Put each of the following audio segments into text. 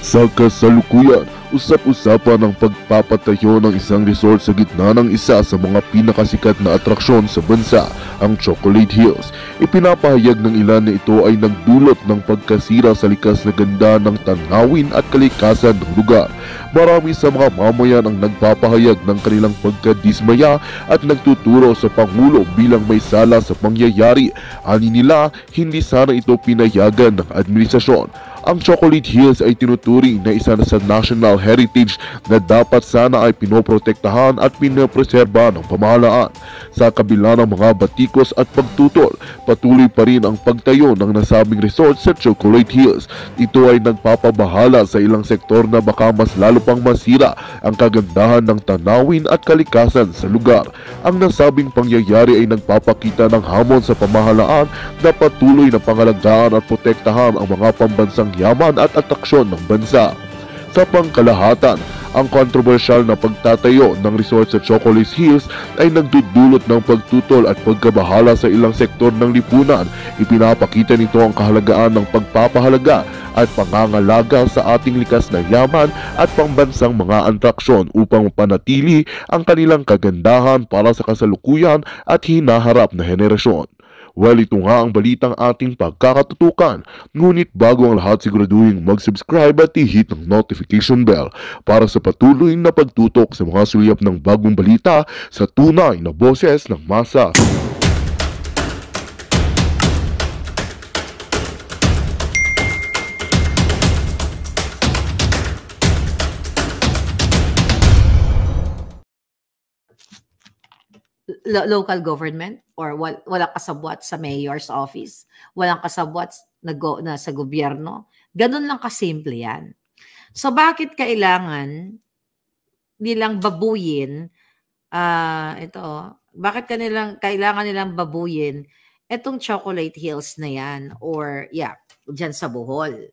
Sa kasalukuyan, usap-usapan ang pagpapatayo ng isang resort sa gitna ng isa sa mga pinakasikat na atraksyon sa bansa, ang Chocolate Hills. Ipinapahayag ng ilan na ito ay nagdulot ng pagkasira sa likas na ganda ng tanawin at kalikasan ng lugar. Marami sa mga mamayan ang nagpapahayag ng kanilang pagkadismaya at nagtuturo sa Pangulo bilang may sala sa pangyayari. Ani nila, hindi sana ito pinayagan ng administrasyon. Ang Chocolate Hills ay tinuturing na isa sa national heritage na dapat sana ay pinoprotektahan at pinopreserba ng pamahalaan. Sa kabila ng mga batikos at pagtutol, patuloy pa rin ang pagtayo ng nasabing resort sa Chocolate Hills. Ito ay nagpapabahala sa ilang sektor na baka mas lalo pang masira ang kagandahan ng tanawin at kalikasan sa lugar. Ang nasabing pangyayari ay nagpapakita ng hamon sa pamahalaan na patuloy na pangalagaan at protektahan ang mga pambansang yaman at atraksyon ng bansa. Sa pangkalahatan, ang kontrobersyal na pagtatayo ng resort sa Chocolate Hills ay nagdudulot ng pagtutol at pagkabahala sa ilang sektor ng lipunan. Ipinapakita nito ang kahalagaan ng pagpapahalaga at pangangalaga sa ating likas na yaman at pambansang mga atraksyon upang mapanatili ang kanilang kagandahan para sa kasalukuyan at hinaharap na henerasyon. Well, ito nga ang balitang ating pagkakatutukan. Ngunit bago ang lahat, siguraduhin mag-subscribe at i-hit ng notification bell para sa patuloy na pagtutok sa mga sulyap ng bagong balita sa tunay na boses ng masa. Local government or walang kasabwat sa mayor's office, walang kasabwat na sa gobyerno. Ganun lang kasimple yan. So bakit kailangan nilang babuyin kailangan nilang babuyin itong Chocolate Hills na yan or dyan sa Bohol.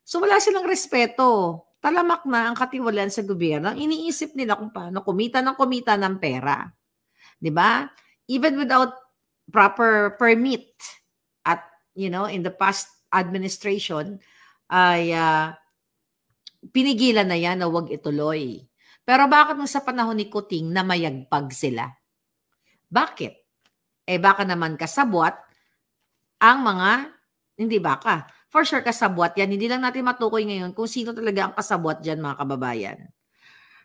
So wala silang respeto. Talamak na ang katiwalaan sa gobyerno. Iniisip nila kung paano kumita ng pera. 'Di ba? Even without proper permit at in the past administration ay pinigilan na yan na wag ituloy. Pero bakit sa panahon ni Kuting na mayagpag sila? Bakit? Baka naman kasabwat ang mga hindi baka. For sure kasabwat yan. Hindi lang natin matukoy ngayon kung sino talaga ang kasabwat dyan, mga kababayan.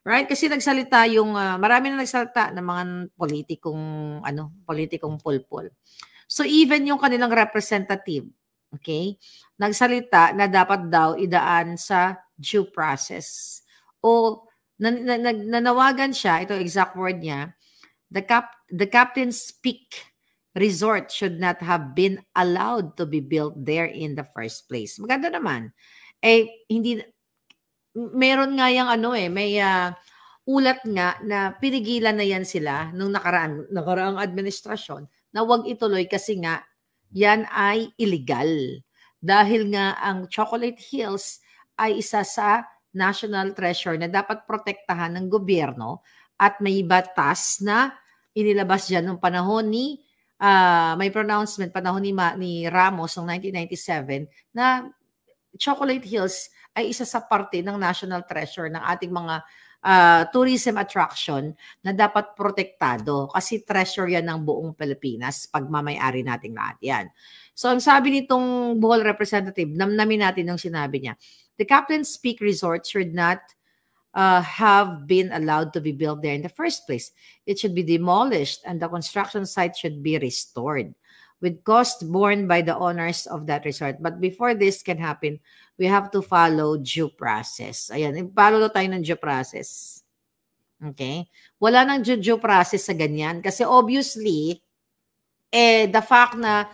Right? Kasi nagsalita marami na nagsalita ng mga politikong pulpul. So even yung kanilang representative, okay, nagsalita na dapat daw idaan sa due process. O nanawagan siya, ito exact word niya, the Captain's Peak Resort should not have been allowed to be built there in the first place. Maganda naman. Meron nga yung may ulat nga na pinigilan na yan sila nung nakaraang administrasyon na wag ituloy kasi nga yan ay illegal. Dahil nga ang Chocolate Hills ay isa sa national treasure na dapat protektahan ng gobyerno at may batas na inilabas dyan nung panahon ni may pronouncement panahon ni Ramos noong 1997 na Chocolate Hills ay isa sa parte ng national treasure ng ating mga tourism attraction na dapat protektado kasi treasure yan ng buong Pilipinas, pagmamayari nating lahat yan. So ang sabi nitong Bohol representative, namnamin natin yung sinabi niya, the Captain's Peak Resort should not have been allowed to be built there in the first place. It should be demolished and the construction site should be restored with cost borne by the owners of that resort. But before this can happen, we have to follow due process. Ayan, follow tayo ng due process. Okay? Wala nang due process sa ganyan. Kasi obviously, the fact na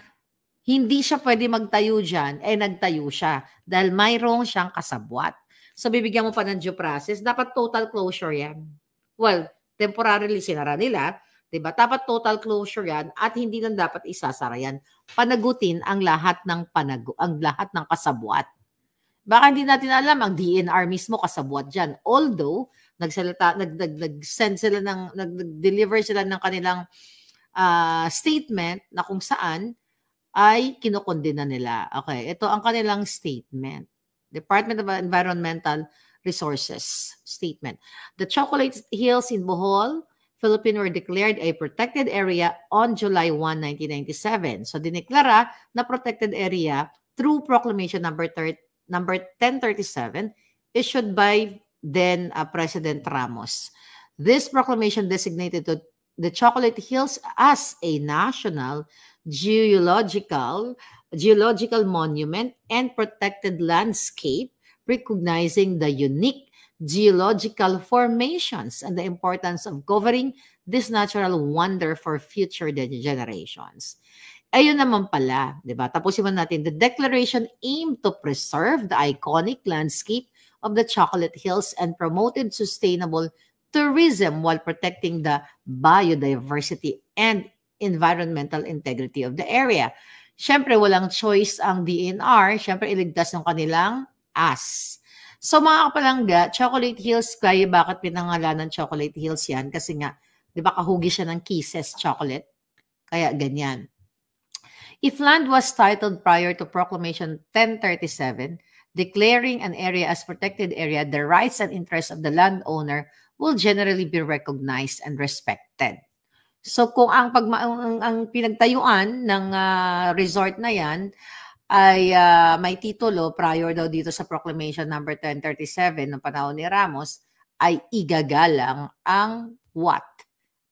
hindi siya pwede magtayo dyan, nagtayo siya. Dahil mayroong siyang kasabwat. So, bibigyan mo pa ng due process, dapat total closure yan. Well, temporarily sinara nila, diba? Dapat total closure yan at hindi lang dapat isasara yan. Panagutin ang lahat ng kasabwat. Baka hindi natin alam, ang DNR mismo kasabwat dyan. Although, nag-send sila nag-deliver sila ng kanilang statement na kung saan ay kinukondena nila. Okay, ito ang kanilang statement. Department of Environmental Resources statement. The Chocolate Hills in Bohol, Philippines were declared a protected area on July 1, 1997. So dineklara na protected area through Proclamation number 1037 issued by then President Ramos. This proclamation designated the Chocolate Hills as a national geological monument and protected landscape, recognizing the unique geological formations and the importance of covering this natural wonder for future generations. Ayun naman pala, di ba? Tapusin mo natin. The declaration aimed to preserve the iconic landscape of the Chocolate Hills and promoted sustainable tourism while protecting the biodiversity and environmental integrity of the area. Siyempre, walang choice ang DNR. Siyempre, iligtas ng kanilang as. So, mga kapalangga, Chocolate Hills, kaya bakit pinangalan ng Chocolate Hills yan? Kasi nga, di ba kahugi siya ng Kisses chocolate? Kaya ganyan. If land was titled prior to Proclamation 1037, declaring an area as protected area, the rights and interests of the landowner will generally be recognized and respected. So kung ang pinagtayuan ng resort na yan ay may titulo prior daw dito sa Proclamation number 1037 ng panahon ni Ramos, ay igagalang ang what?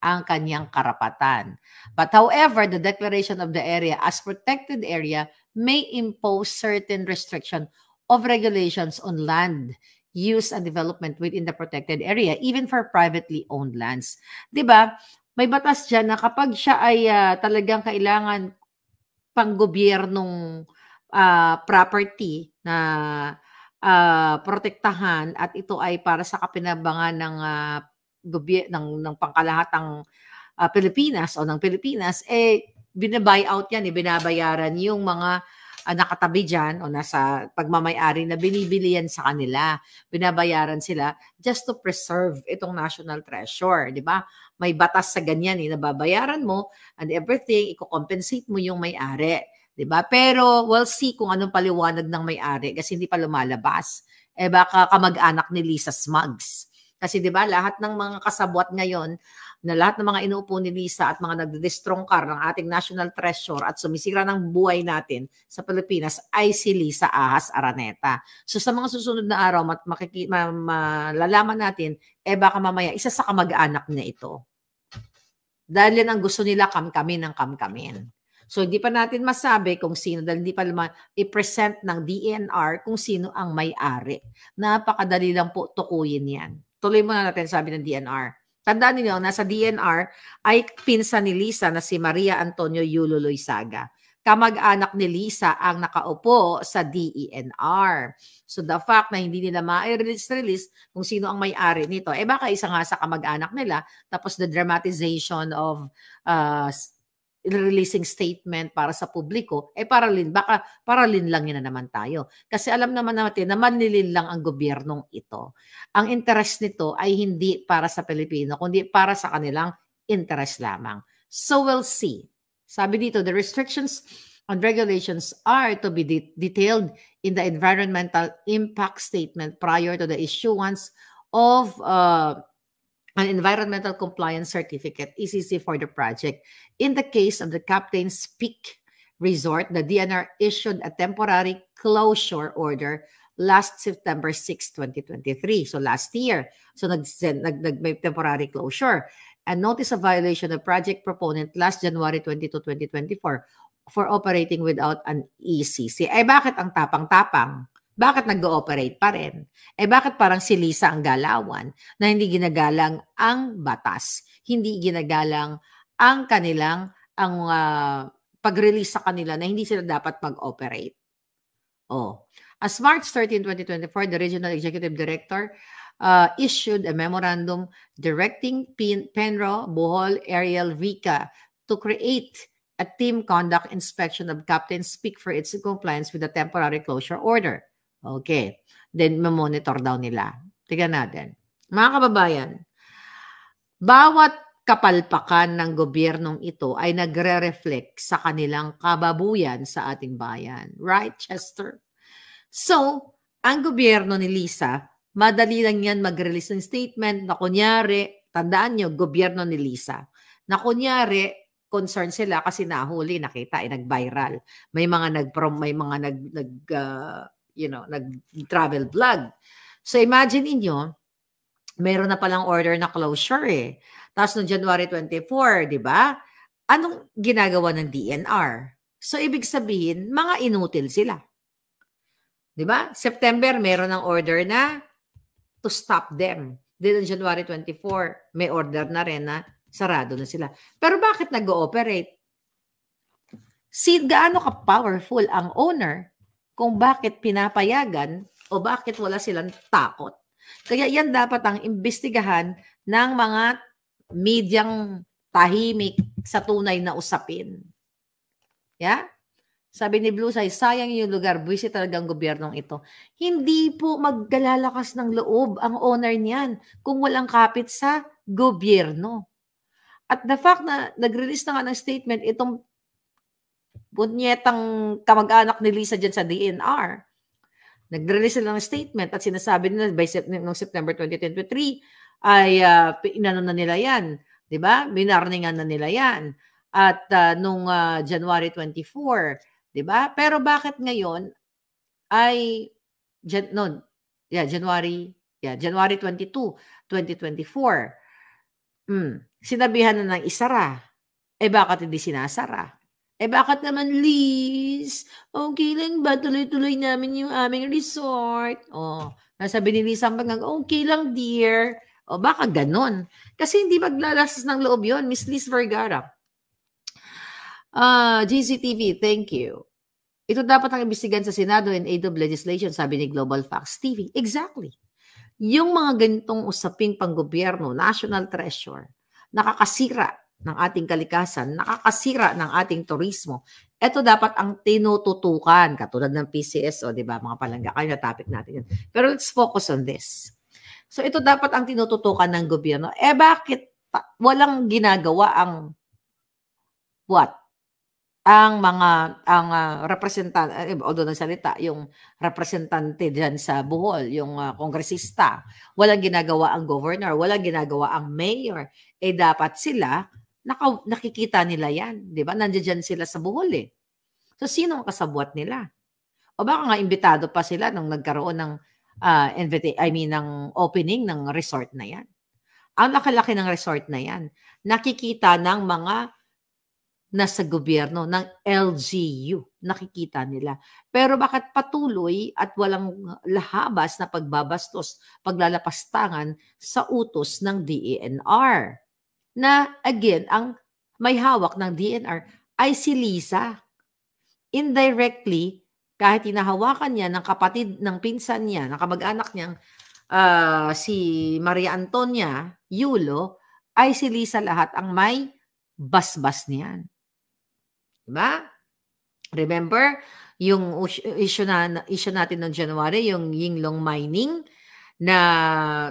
Ang kanyang karapatan. But however, the declaration of the area as protected area may impose certain restriction of regulations on land use and development within the protected area, even for privately owned lands. Diba? May batas dyan na kapag siya ay talagang kailangan panggobyernong property na protektahan at ito ay para sa kapinabangan ng pangkalahatang Pilipinas o ng Pilipinas, binabuy out yan, binabayaran yung mga nakatabi dyan o nasa pagmamayari na binibili yan sa kanila. Binabayaran sila just to preserve itong national treasure, di ba? May batas sa ganyan, nababayaran mo and everything, i-compensate mo yung may-ari, di ba? Pero we'll see kung anong paliwanag ng may-ari kasi hindi pa lumalabas. Baka kamag-anak ni Lisa Smugs. Kasi di ba lahat ng mga kasabwat ngayon, na lahat ng mga inuupo ni Lisa at mga nagdedestrongkar ng ating national treasure at sumisira ng buhay natin sa Pilipinas ay si Lisa Ahas Araneta. So sa mga susunod na araw, malalaman natin, baka mamaya isa sa kamag-anak niya ito. Dahil yan ang gusto nila, kamkamin ng kamkamin. So hindi pa natin masabi kung sino, dahil hindi pa i-present ng DNR kung sino ang may-ari. Napakadali lang po tukuyin yan. Tuloy muna natin sabi ng DNR. Tandaan niyo, nasa DNR ay pinsan ni Lisa na si Maria Antonio Yulo Loizaga. Kamag-anak ni Lisa ang nakaupo sa DENR. So the fact na hindi nila ma-release kung sino ang may-ari nito, baka isa nga sa kamag-anak nila, tapos the dramatization of releasing statement para sa publiko, baka paralin lang yun na naman tayo. Kasi alam naman natin na manlilin lang ang gobyernong ito. Ang interest nito ay hindi para sa Pilipino, kundi para sa kanilang interest lamang. So we'll see. Sabi dito, the restrictions and regulations are to be detailed in the environmental impact statement prior to the issuance of an environmental compliance certificate, ECC, for the project. In the case of the Captain's Peak Resort, the DNR issued a temporary closure order last September 6, 2023. So last year. So may temporary closure. And notice of violation of project proponent last January 22, 2024 for operating without an ECC. Bakit ang tapang-tapang? Bakit nag-ooperate pa rin? Bakit parang si Lisa ang galawan na hindi ginagalang ang batas, hindi ginagalang ang kanilang, pag-release sa kanila na hindi sila dapat mag-operate? As March 13, 2024, the Regional Executive Director issued a memorandum directing Penro, Bohol, Ariel, Rica to create a team conduct inspection of Captain's Peak for its compliance with the temporary closure order. Okay. Then, mamonitor daw nila. Tignan natin. Mga kababayan, bawat kapalpakan ng gobyernong ito ay nagre-reflect sa kanilang kababuyan sa ating bayan. Right, Chester? So, ang gobyerno ni Lisa, madali lang yan mag-release ng statement na kunyari, tandaan nyo, gobyerno ni Lisa, na kunyari, concerned sila kasi nahuli, nakita, nag-viral. May mga nag-travel vlog. So imagine inyo, meron na palang order na closure eh. Tapos noong January 24, di ba? Anong ginagawa ng DNR? So ibig sabihin, mga inutil sila. Di ba? September, meron ng order na to stop them. Then on January 24, may order na rin na sarado na sila. Pero bakit nag-ooperate? Gaano ka-powerful ang owner kung bakit pinapayagan o bakit wala silang takot? Kaya yan dapat ang imbestigahan ng mga medyang tahimik sa tunay na usapin. Yeah? Sabi ni Blue Sky, sayang yung lugar, buwisit talagang gobyernong ito. Hindi po maggalalakas ng loob ang owner niyan kung walang kapit sa gobyerno. At the fact na nag-release na nga ng statement itong bunyetang kamag-anak ni Lisa dyan sa DNR, nag-release sila ng statement at sinasabi nila by noong September 2023 ay inano na nila yan. Diba? Binarningan na nila yan. At nung January 24, diba? Pero bakit ngayon ay January 22, 2024. Sinabihan na ng isara. Bakit hindi sinasara? Bakit naman, Liz? Okay lang ba? Tuloy-tuloy namin yung aming resort. Nasabi ni Liz, okay lang, dear. Baka ganon. Kasi hindi maglalasas ng loob yon, Miss Liz Vergara. GCTV, thank you. Ito dapat ang imbestigan sa Senado in aid of legislation, sabi ni Global Facts TV. Exactly. Yung mga ganitong usaping panggobyerno, national treasure, nakakasira ng ating kalikasan, nakakasira ng ating turismo. Ito dapat ang tinututukan, katulad ng PCSO, di ba, mga palangga, kaya na topic natin yun. Pero let's focus on this. So ito dapat ang tinututukan ng gobyerno. Bakit walang ginagawa ang representante, although nagsalita, yung representante dyan sa Bohol, yung kongresista, walang ginagawa ang governor, walang ginagawa ang mayor, dapat sila, nakikita nila yan, di ba? Nandiyan sila sa Bohol eh. So, sino ang kasabwat nila? O baka nga imbitado pa sila nung nagkaroon ng ng opening ng resort na yan. Ang laki-laki ng resort na yan, nakikita ng mga nasa gobyerno, ng LGU, nakikita nila. Pero bakit patuloy at walang lahabas na pagbabastos, paglalapastangan sa utos ng DENR? Na again, ang may hawak ng DNR ay si Lisa. Indirectly, kahit hinahawakan niya ng kapatid ng pinsan niya, ng kamag-anak niyang si Maria Antonia Yulo, ay si Lisa lahat ang may basbas niyan. Diba? Remember, yung issue natin noong January, yung Yinglong Mining, na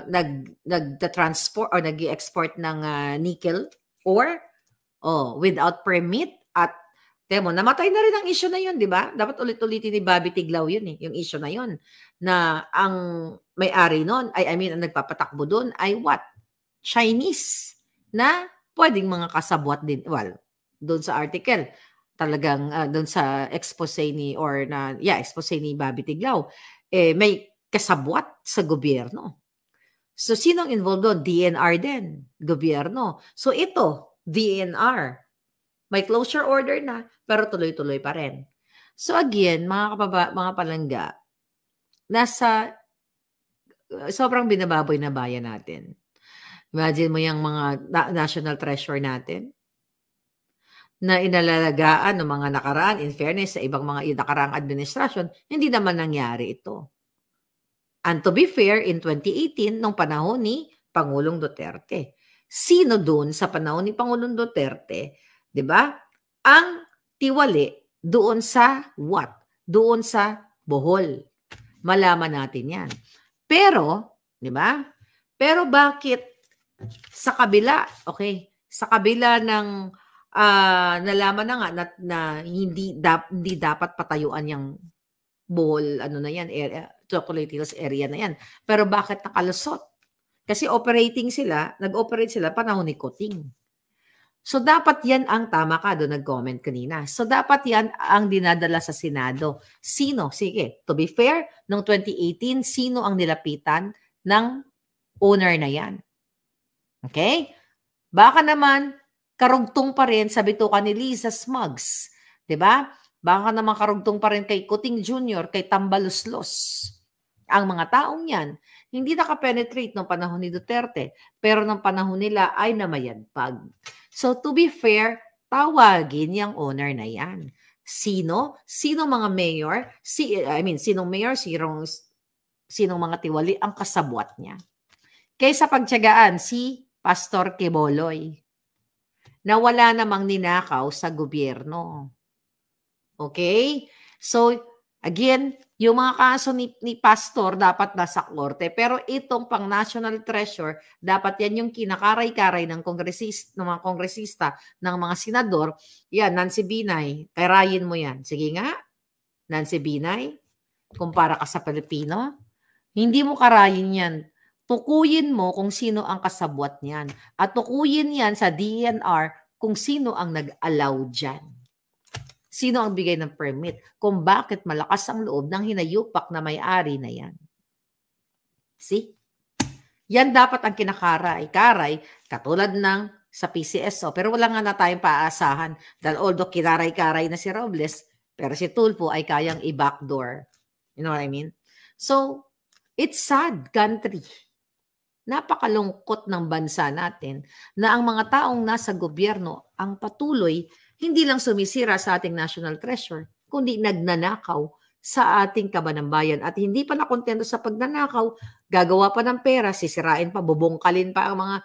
nag-transport or nag-export ng nickel ore without permit at namatay na rin ang issue na yun, di ba? Dapat ulit-ulitin ni Bobby Tiglao yun yung issue na yun, na ang may-ari nun, ang nagpapatakbo doon ay what? Chinese na pwedeng mga kasabwat din. Well, doon sa article, talagang doon sa expose ni Bobby Tiglao, may kasabwat sa gobyerno. So, sinong involved doon? DNR din, gobyerno. So, ito, DNR, may closure order na, pero tuloy-tuloy pa rin. So, again, mga palangga, sobrang binababoy na bayan natin. Imagine mo yung mga national treasure natin na inalalagaan ng mga nakaraan, in fairness, sa ibang mga nakaraang administrasyon, hindi naman nangyari ito. And to be fair, in 2018, nung panahon ni Pangulong Duterte, sino doon sa panahon ni Pangulong Duterte, di ba, ang tiwali doon sa what? Doon sa Bohol. Malaman natin yan. Pero, di ba? Pero bakit sa kabila, sa kabila ng nalaman na nga na hindi dapat patayuan yung Bohol, Chocolate Hills area na yan. Pero bakit nakalusot? Kasi nag-operate sila panahon ni Kuting. So, dapat yan ang tama ka doon nag-comment kanina. So, dapat yan ang dinadala sa Senado. Sino? Sige, to be fair, noong 2018, sino ang nilapitan ng owner na yan? Okay? Baka naman, karugtong pa rin sa bituka ni Lisa Smugs. Diba? Baka naman karugtong pa rin kay Kuting Jr., kay Tambaluslos. Ang mga taong yan, hindi nakapenetrate ng panahon ni Duterte, pero ng panahon nila ay namayanpag. So to be fair, tawagin yung owner na yan. Sino? Sino mga mayor? Sinong mayor? Sinong mga tiwali ang kasabwat niya? Kaysa pagtiyagaan si Pastor Quiboloy na wala namang ninakaw sa gobyerno. Okay? So, again, yung mga kaso ni Pastor dapat nasa korte. Pero itong pang National Treasure, dapat yan yung kinakaray-karay ng mga kongresista, ng mga senador. Yan, Nancy Binay, karayin mo yan. Sige nga, Nancy Binay, kumpara ka sa Pilipino, hindi mo karayin yan. Tukuyin mo kung sino ang kasabwat niyan. At tukuyin yan sa DNR kung sino ang nag-allow dyan. Sino ang bigay ng permit? Kung bakit malakas ang loob ng hinayupak na may-ari na yan. See? Yan dapat ang kinakaray-karay katulad ng sa PCSO. Pero wala nga na tayong paaasahan dahil although kinaray-karay na si Robles, pero si Tulfo ay kayang i-backdoor. You know what I mean? So, it's sad country. Napakalungkot ng bansa natin na ang mga taong nasa gobyerno ang patuloy hindi lang sumisira sa ating national treasure, kundi nagnanakaw sa ating kabanambayan. At hindi pa nakontento sa pagnanakaw, gagawa pa ng pera, sisirain pa, bubungkalin pa ang mga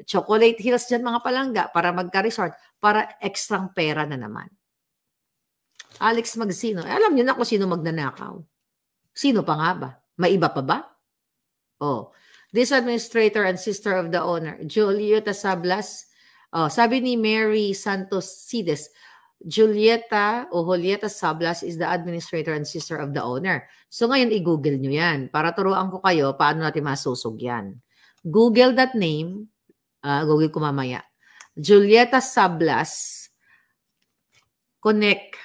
Chocolate Hills dyan, mga palangga, para magka-resort, para ekstrang pera na naman. Alex Magsino, alam niyo na kung sino magnanakaw. Sino pa nga ba? May iba pa ba? Oh, this administrator and sister of the owner, Julieta Sablas. Oh, sabi ni Mary Santos Cides, Julieta Sablas is the administrator and sister of the owner. So ngayon i-google nyo yan para turuan ko kayo paano natin masusog yan. Google that name. Google ko mamaya. Julieta Sablas, connect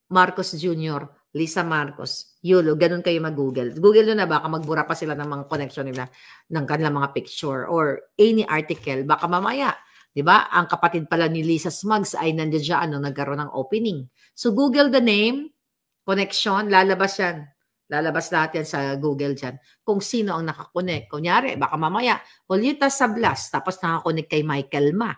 Marcos Jr., Lisa Marcos, Yulo, ganun kayo mag-google. Google nyo na, baka magbura pa sila ng mga connection nila ng kanilang mga picture or any article. Baka mamaya, di ba? Ang kapatid pala ni Lisa Smugs ay nandiyan dyan nung nagkaroon ng opening. So Google the name, connection, lalabas yan. Lalabas lahat yan sa Google dyan. Kung sino ang nakakonect. Kunyari, baka mamaya, Julieta Sablas, tapos nakakonect kay Michael Ma,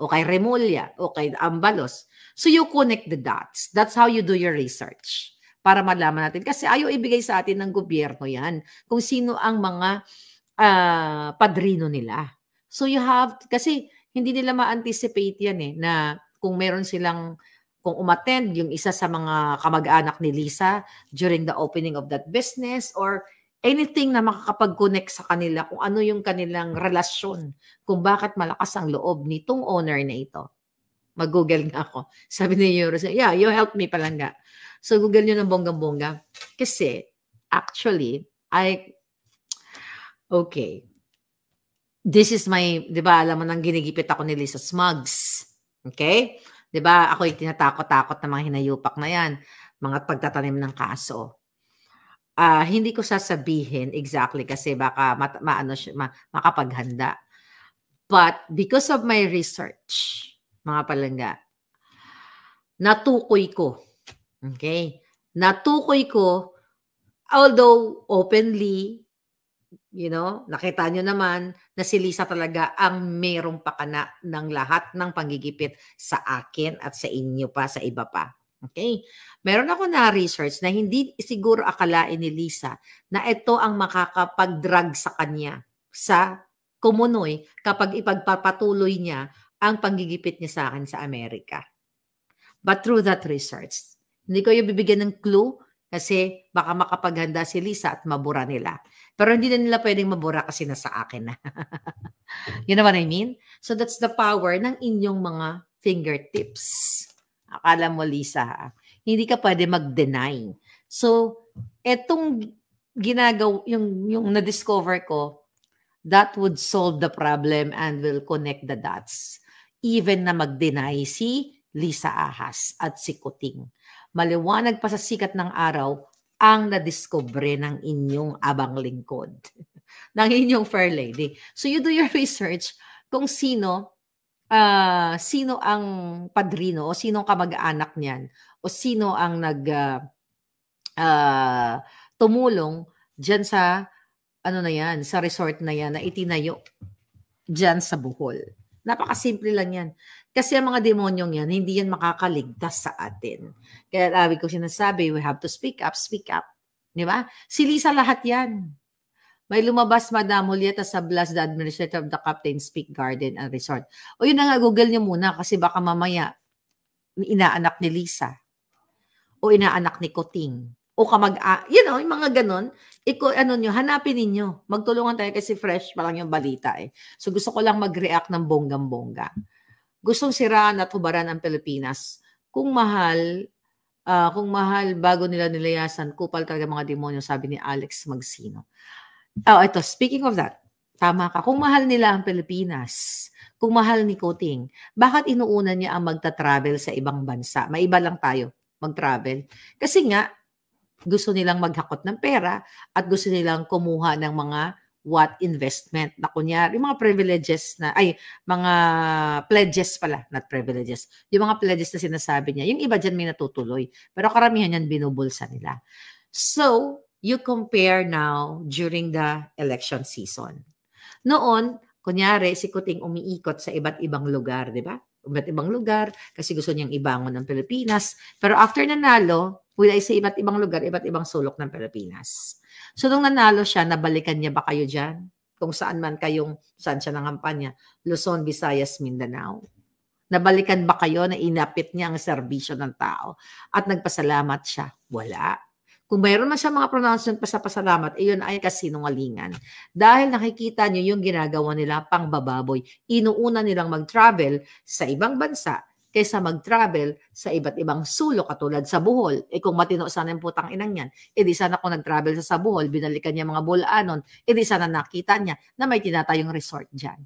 o kay Remulla, o kay Ambalos. So you connect the dots. That's how you do your research. Para malaman natin. Kasi ayaw ibigay sa atin ng gobyerno yan. Kung sino ang mga padrino nila. So you have, kasi hindi nila ma-anticipate yan na kung meron silang, kung umattend yung isa sa mga kamag-anak ni Lisa during the opening of that business or anything na makakapag-connect sa kanila kung ano yung kanilang relasyon, kung bakit malakas ang loob nitong owner na ito. Mag-google nga ako. Sabi ni Euro, yeah, you help me palangga. So Google nyo ng bonggang-bongga. Kasi actually, okay. This is my, di ba, alam mo nang ginigipit ako ni Lisa Smugs. Okay? Di ba, ako yung tinatakot-takot ng mga hinayupak na yan. Mga pagtatanim ng kaso. Hindi ko sasabihin exactly kasi baka makapaghanda. But because of my research, mga palangga, natukoy ko. Okay? Natukoy ko, although openly, nakita nyo naman na si Lisa talaga ang merong pakana ng lahat ng panggigipit sa akin at sa inyo pa, sa iba pa. Okay? Meron ako na-research na hindi siguro akalain ni Lisa na ito ang makakapag-drag sa kanya sa kumunoy kapag ipagpapatuloy niya ang panggigipit niya sa akin sa Amerika. But through that research, hindi ko yung bibigyan ng clue kasi baka makapaghanda si Lisa at mabura nila. Pero hindi na nila pwedeng mabura kasi nasa akin na. You know what I mean? So that's the power ng inyong mga fingertips. Akala mo, Lisa, hindi ka pwede mag-deny. So, etong yung na-discover ko, that would solve the problem and will connect the dots. Even na mag-deny si Lisa Ahas at si Kuting. Maliwanag pa sa sikat ng araw ang nadiscover ng inyong abang lingkod, ng inyong fair lady. So you do your research kung sino ang padrino o sino ang kamag-anak niyan o sino ang tumulong dyan sa sa resort na yan na itinayo dyan sa Bohol. Napakasimple lang yan. Kasi ang mga demonyong yan, hindi yan makakaligtas sa atin. Kaya sabi ko sinasabi, we have to speak up, speak up. Di ba? Si Lisa lahat yan. May lumabas, Madam Julieta Sablas, the administrator of the Captain's Peak Garden and Resort. O yun na nga, Google nyo muna kasi baka mamaya inaanak ni Lisa o inaanak ni Kuting o yung mga ganon, hanapin ninyo. Magtulungan tayo kasi fresh pa lang yung balita eh. So gusto ko lang mag-react ng bonggang-bongga. Gustong siraan at hubaran ang Pilipinas. Kung mahal bago nila nilayasan, kupal talaga mga demonyo, sabi ni Alex Magsino. Ito, speaking of that, tama ka. Kung mahal nila ang Pilipinas, kung mahal ni Kuting, bakit inuuna niya ang magta-travel sa ibang bansa? May iba lang tayo mag-travel. Kasi nga, gusto nilang maghakot ng pera at gusto nilang kumuha ng mga investment na kunyari, yung mga privileges mga pledges pala, not privileges. Yung mga pledges na sinasabi niya, yung iba dyan may natutuloy. Pero karamihan yan binubulsa nila. So, you compare now during the election season. Noon, kunyari, si Kuting umiikot sa iba't ibang lugar, di ba? Iba't ibang lugar kasi gusto niyang ibangon ng Pilipinas. Pero after nanalo, sa iba't ibang lugar, iba't ibang sulok ng Pilipinas. So, nung nanalo siya, nabalikan niya ba kayo dyan? Kung saan siya nangampanya? Luzon, Visayas, Mindanao. Nabalikan ba kayo na inapit niya ang serbisyo ng tao at nagpasalamat siya? Wala. Kung mayroon man siya mga pronouncement pa sa pasalamat, iyon ay kasinungalingan. Dahil nakikita niyo yung ginagawa nila pang bababoy. Inuuna nilang mag-travel sa ibang bansa kaysa mag-travel sa iba't ibang sulok katulad sa Bohol. Kung matino sana yung putang inang yan, di sana kung nag-travel sa Bohol, binalikan niya mga bulaanon, di sana nakita niya na may tinatayong resort dyan.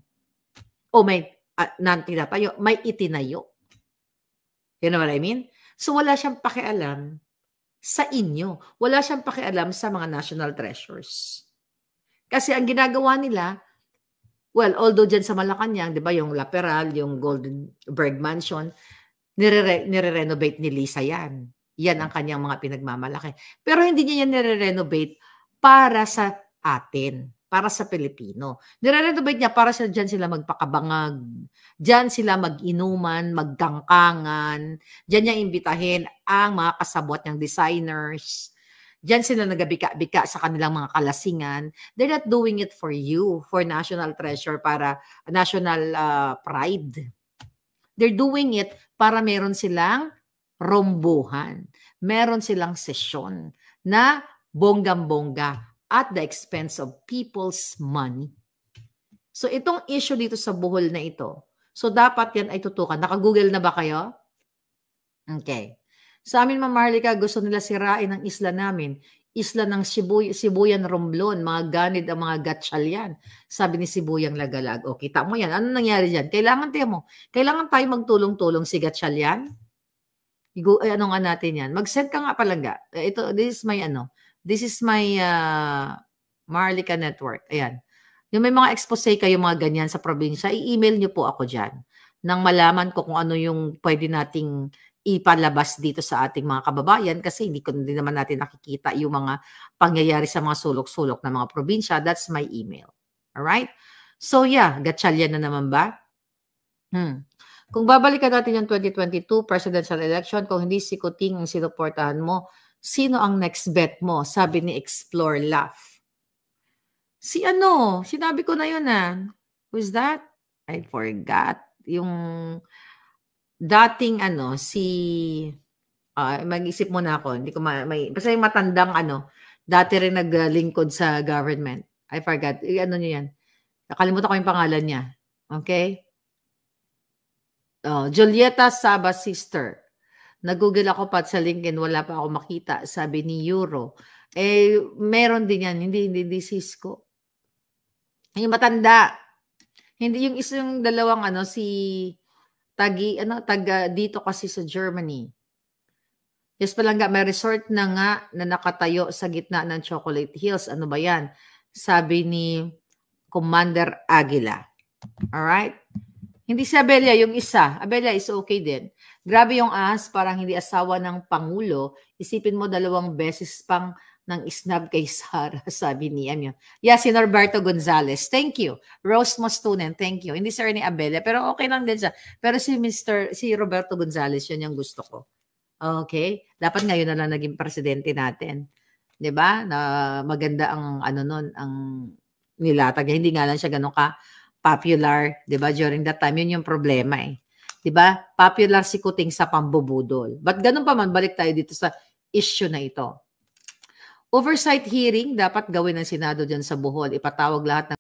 O may tinatayo, may itinayo. You know what I mean? So wala siyang pakialam sa inyo. Wala siyang pakialam sa mga national treasures. Kasi ang ginagawa nila, although dyan sa Malacanang, di ba, yung La Peral, yung Goldenberg Mansion, nire-renovate ni Lisa yan. Yan ang kanyang mga pinagmamalaki. Pero hindi niya yan nire-renovate para sa atin, para sa Pilipino. Nire-renovate niya para dyan sila magpakabangag, dyan sila mag-inuman, magkangkangan, dyan niya imbitahin ang mga kasabwat niyang designers, dyan sila nagabika-bika sa kanilang mga kalasingan. They're not doing it for you, for national treasure, para national pride. They're doing it para meron silang rombohan, meron silang sesyon na bonggang-bongga at the expense of people's money. So itong issue dito sa Bohol na ito, so dapat yan ay tutukan. Naka-Google na ba kayo? Okay. Sa amin, Ma'am Marlica, gusto nila sirain ang isla namin. Isla ng Sibuyan Romblon, mga ganid ang mga gatsalyan. Sabi ni Sibuyang Lagalag. O, kita mo yan. Ano nangyari dyan? Kailangan tayo magtulong-tulong si gatsalyan. Ano nga natin yan? Mag-send ka nga palangga. This is my Marlica Network. Ayan. Yung may mga expose kayo mga ganyan sa probinsya, i-email nyo po ako dyan nang malaman ko kung ano yung pwede nating ipalabas dito sa ating mga kababayan kasi hindi naman natin nakikita yung mga pangyayari sa mga sulok-sulok ng mga probinsya. That's my email. Alright? So yeah, gatsalyan na naman ba? Kung babalikan natin yung 2022 presidential election, kung hindi si Kuting ang sinuportahan mo, sino ang next bet mo? Sabi ni Explore Laugh. Sinabi ko na yun Who's that? I forgot. Yung dating mag-isip muna ako. Hindi ko basta yung matandang dati rin naglingkod sa government. I forgot. Niyo yan. Nakalimutan ko yung pangalan niya. Okay? Julieta Saba sister. Nag-google ako sa LinkedIn, wala pa ako makita. Sabi ni Euro. Meron din yan, hindi Cisco. Yung matanda, hindi yung isang dalawang ano, si taga dito kasi sa Germany. Yes, palangga, may resort na nga na nakatayo sa gitna ng Chocolate Hills. Ano ba yan? Sabi ni Commander Aguila. Alright? Hindi si Abelia, yung isa. Abelia is okay din. Grabe yung ahas, parang hindi asawa ng Pangulo. Isipin mo 2 beses pang ng isnab kay Sara, sabi ni ano. Yeah, si Norberto Gonzales. Thank you. Rose Mostunen, thank you. Hindi si Ernie Abelia, pero okay lang din siya. Pero si Roberto Gonzales, yun yung gusto ko. Okay? Dapat ngayon na lang naging presidente natin. 'Di ba? Na maganda ang ano nun, ang nilatag. Hindi nga lang siya ganun ka popular, 'di ba? During that time, yun yung problema eh. 'Di ba? Popular si Kuting sa pambubudol. But ganun pa man, balik tayo dito sa issue na ito. Oversight hearing dapat gawin ng Senado diyan sa Bohol. Ipatawag lahat ng